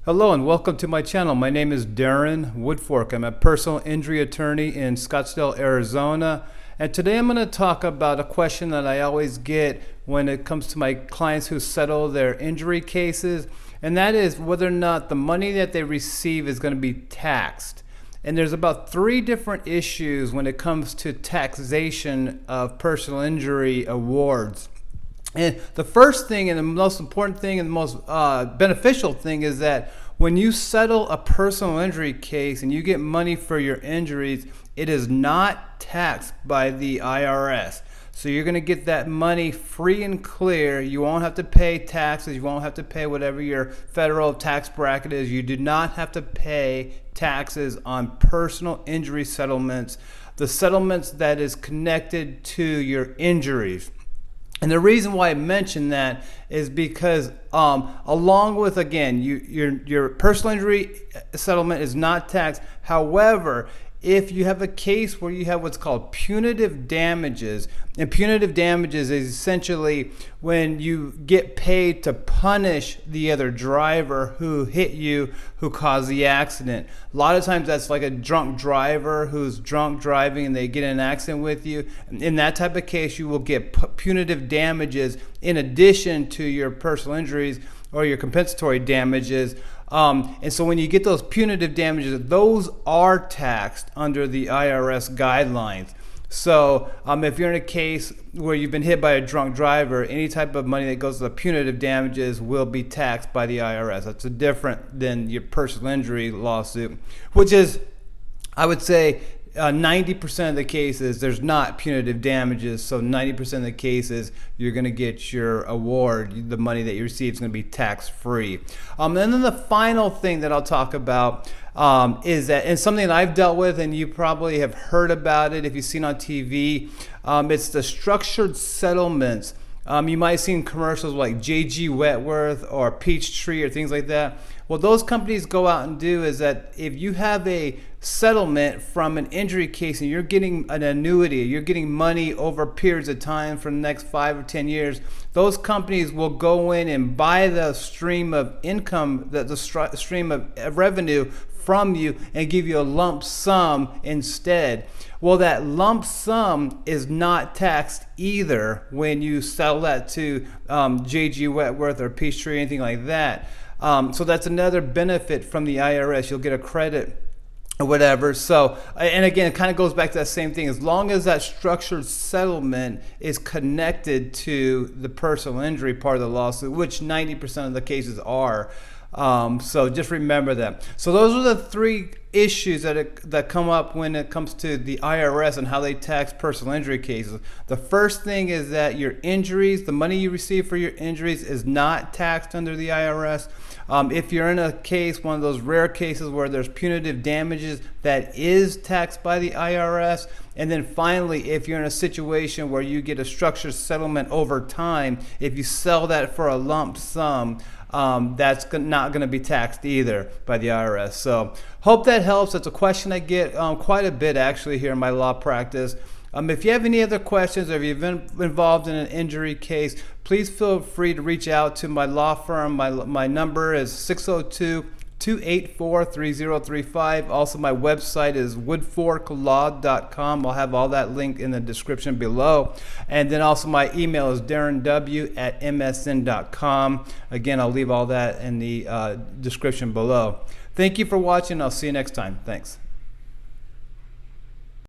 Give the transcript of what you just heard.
Hello and welcome to my channel. My name is Darren Woodfork. I'm a personal injury attorney in Scottsdale, Arizona. And today I'm going to talk about a question that I always get when it comes to my clients who settle their injury cases. And that is whether or not the money that they receive is going to be taxed. And there's about 3 different issues when it comes to taxation of personal injury awards. And the first thing and the most important thing and the most beneficial thing is that when you settle a personal injury case and you get money for your injuries, it is not taxed by the IRS. So you're going to get that money free and clear. You won't have to pay taxes. You won't have to pay whatever your federal tax bracket is. You do not have to pay taxes on personal injury settlements, the settlements that is connected to your injuries. And the reason why I mention that is because along with, again, your personal injury settlement is not taxed. However, if you have a case where you have what's called punitive damages, and punitive damages is essentially when you get paid to punish the other driver who hit you, who caused the accident. A lot of times that's like a drunk driver who's drunk driving and they get in an accident with you. In that type of case, you will get punitive damages in addition to your personal injuries or your compensatory damages. And so when you get those punitive damages, those are taxed under the IRS guidelines. So if you're in a case where you've been hit by a drunk driver, any type of money that goes to the punitive damages will be taxed by the IRS. That's different than your personal injury lawsuit, which is, I would say, 90% of the cases there's not punitive damages. So 90% of the cases you're going to get your award, the money that you receive is going to be tax free. And then the final thing that I'll talk about is that, and something that I've dealt with, and you probably have heard about it if you've seen on TV, it's the structured settlements. You might have seen commercials like JG Wentworth or PeachTree or things like that. What those companies go out and do is that if you have a settlement from an injury case and you're getting an annuity, you're getting money over periods of time for the next 5 or 10 years, those companies will go in and buy the stream of income, the stream of revenue from you and give you a lump sum instead. Well, that lump sum is not taxed either when you sell that to JG Wentworth or PeachTree or anything like that. So that's another benefit from the IRS. You'll get a credit or whatever. So, and again, it kind of goes back to that same thing. As long as that structured settlement is connected to the personal injury part of the lawsuit, which 90% of the cases are. So just remember that. So those are the 3 issues that come up when it comes to the IRS and how they tax personal injury cases. The first thing is that your injuries, the money you receive for your injuries, is not taxed under the IRS. If you're in a case, one of those rare cases where there's punitive damages, that is taxed by the IRS. And then finally, if you're in a situation where you get a structured settlement over time, if you sell that for a lump sum, that's not going to be taxed either by the IRS. So hope that helps. That's a question I get quite a bit actually here in my law practice. If you have any other questions or if you've been involved in an injury case, please feel free to reach out to my law firm. My number is 602-284-3035. Also, my website is woodforklaw.com. I'll have all that linked in the description below. And then also my email is derronw@msn.com. Again, I'll leave all that in the description below. Thank you for watching. I'll see you next time. Thanks.